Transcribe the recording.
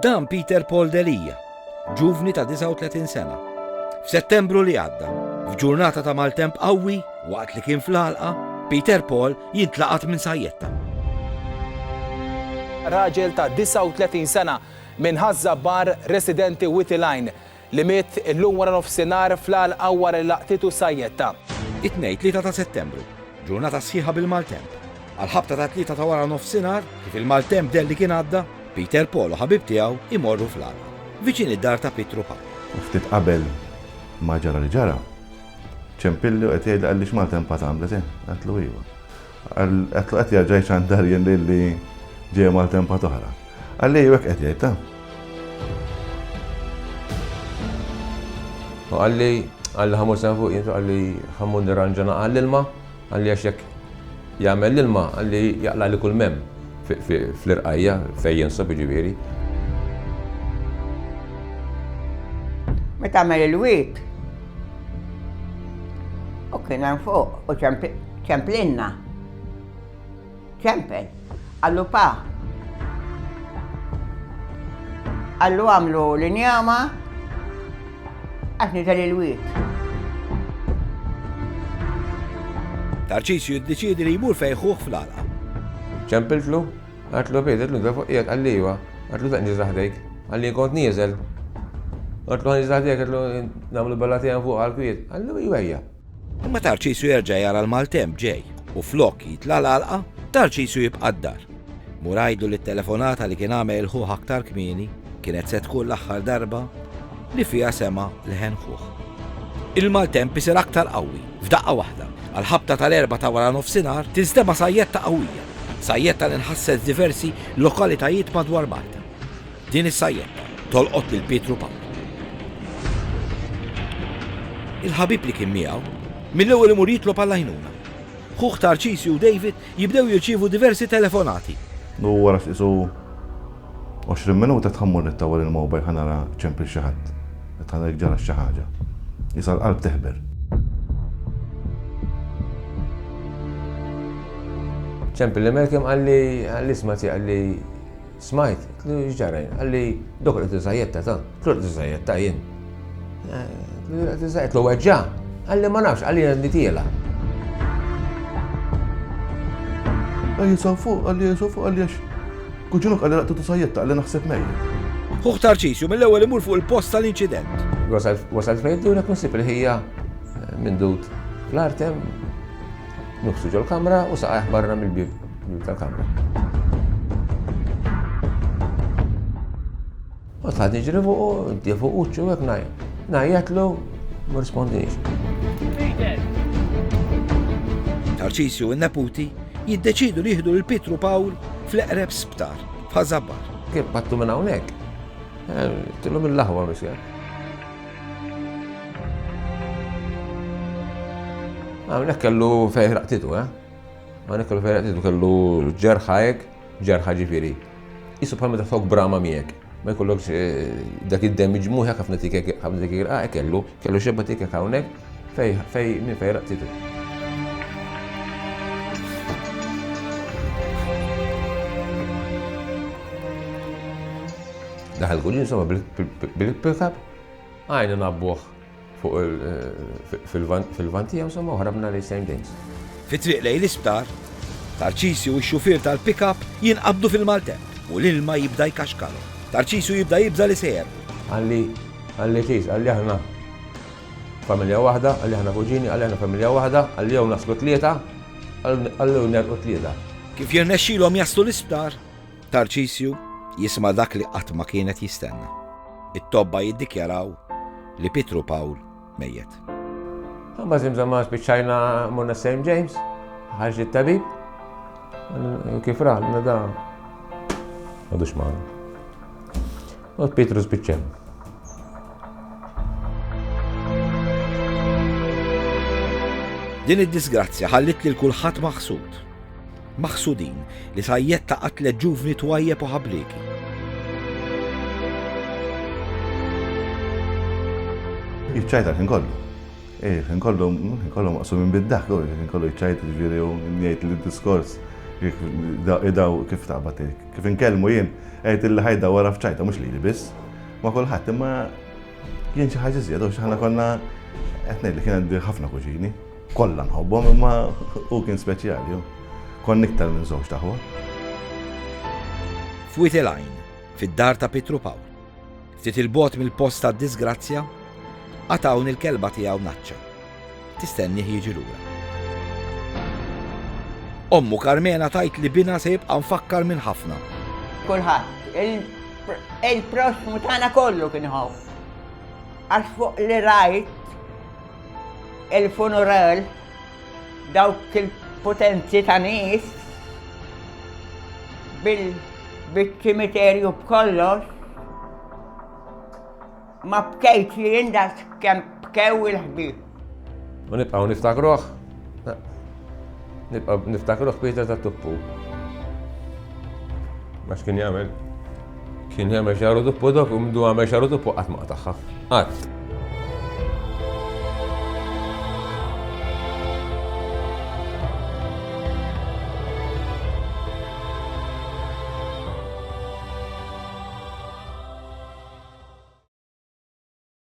Dan Peter Paul Delija, ġuvni ta' 39 sena. F'Settembru li għadda, f'ġurnata ta' maltemp qawwi, waqt li kien fl-għalqa, Peter Paul jintlaqat minn sajjetta. Raġel ta' 39 sena minn Ħażabbar residenti Wittline li miet illum wara nofsinhar fl-għalqa wara li laqtitu sajjetta. It-tnejn 3 ta' Settembru, ġurnata sħiħa bil-maltemp. Għal-ħabta ta' 3 ta' wara nofsinhar, kif il-maltemp delli kien għadda, Peter Paul u ħabib tiegħu imorru fl-għalqa, viċin id-dar ta' Pietru Paul. Ftit qabel ma ġara li ġara, ċempillu qed jgħid għalli x'maltemp għamlet għatlu iva. Għatlu qed jerġa' xandar jien li ġej maltemp oħra. Għalli hekk qed jgħid ta'. Għalli ħamur sen fuq jintu għalli ħamur nirranġana għall-ilma, għalli għaxek jagħmel l-ilma, għalli jaqla li kull mem fl-irqajja fejn jinsob ġifieri. Meta għamel il-wiet, u kien hemm fuq u ċemplinna. ċempel, għallu pa. Għallu għamlu l-injama għax niżel il-wiet. Tarċisju jiddeċiedi li jmur fejn ħuh fl-għalqa. ċempiltlu, għatlu bejt, għatlu fuq jgħid għalli iva, għatlu ta' nġizraħdejk, għalli kont nieżel. Għatlu għan nġizraħdejk, għatlu namlu ballatijan fuq għal-kwiet, għallu iwejja. Imma Tarċisju jerġa' jara l-maltemp ġej u flok jitla l-għalqa, Tarċisju jibqa' d-dar. Murajdu li t-telefonata li kien għamel il-ħuħ aktar kmieni kienet se tkun l-aħħar darba li fija sema leħen ħuħ. Il-maltemp isir aktar qawwi f'daqqa waħda. Għal-ħabta tal-4 ta' wara nofsinhar tinstema' sajjetta qawwija. Sajjetta li nħasset diversi lokalitajiet madwar Malta. Din is-sajjetta tolqot lil Pietru Paul. Il-ħabib li kien miegħu mill-ewwel imur jitlob għall-għajnuna. Ħuħ Tarċisju u David jibdew jirċievu diversi telefonati. U wara x'isu 20 minuta tħammur nittawal il-mobile ħanara ċempil xi ħadd. Qed ħanara ġara xi ħaġa. Isa l-qalb teħber. ċempil li melkem għalli smati għalli smajt, għalli ġarajn, għalli dok l-għetizajetta ta' l-għetizajetta jien. L-għetizajetta l-għedġa, għalli ma nafx, għalli għanditiela. Għalli jisafu, għalli għax. Kuġunok għalli l-għetizajetta, għalli naħseb mejja. Ħuħ Tarċisju mill-ewwel imur fuq il-post tal-inċident. Wasal fejdu l konsip li hija minn dut fl-artem, nuksu ġol kamra u saqaħ barra mill-bib tal-kamra. U tħad nġri fuq, inti fuq uċċu għek najjatlu, ma rispondinix. Tarċisju u n-Neputi jiddeċidu li jieħdu l-Pietru Paul fl-eqreb sptar f'Ħażabbar. Kif battu minn hawnhekk? Tillu mill-laħwa miskja. Għamnek kellu fejn raqtitu, Għamnek kellu fejn raqtitu, kellu ġerħajek, ġerħa ġifiri. Isu bħal meta fok brama miegħek. Ma jkollokx dak id-dem ġmuħ ħafna tikek kellu xebba tikek hawnhekk minn fejn raqtitu. Daħal kull insomma bil-pick-up, għajna nabbuħ fuq fil-vantija insomma u ħarabna li St. James. Fit-triq lejn l-isptar, Tarċisju u x-xufier tal-pick-up jinqabdu fil-maltemp u l-ilma jibda jkaxkalu. Tarċisju jibda li sejjer. Għalli ċis, għalli aħna familja waħda, għalli aħna kuġini, għalli aħna familja waħda, għalli jew naslu tlieta, għalli jew nerqu tlieta. Kif jirnexxilhom jaslu l-isptar, Tarċisju jisma' dak li qatt ma kienet jistenna. It-tobba jiddikjaraw li Pietru Paul mejjet. Għamma zimżamma spiċċajna morna St. James, ħarġ it-tabib, kif raħna da għadux maħna. U Pietru spiċċem. Din id-disgrazzja ħallit li l-kulħadd maħsud. Maħsudin li sajjetta qatlet ġuvni twajjeb u ħablieki. Jiċċajta ħin kollu. Ħin kollu maqsumin bid-dak, ħin kollu jiċċajta ġifieri u njgħid li d-diskors Idaw kif taqbad kif inkellmu jien qed illi ħajda wara f'ċajta mhux lili biss. Ma kulħadd imma kien xi ħaġa żjed għax aħna konna qed ngħidli kien għandi ħafna kuġini. Kollha nħobbhom imma hu kien speċjali. Kont iktar minn żewġ taħwa. F'Witeline, fid-dar ta' Pietru Pawl. Ftit il-bot mill-post tad-disgrazzja, għatawni l-kelba tiegħu Naċċa. Tistenni jiġi lura. Ommu Karmena tajt li bina se jibqa' nfakkar minn ħafna. Kulħadd, il-prosmu tagħna kollu kien ħaw. Għax fuq li rajt il-funeral dawk il-potenzi ta' nies bil-ċimiterju b'kollox ma bkejt jien dak kemm bkew il-ħbib. Ma nibqgħu niftakruh. Nibqa' niftakruh Peter ta' Tuppu. Max kien jagħmel xaru Tuppu dak u mdu għamel xaru Tuppu qatt ma qataħħa. Qatt.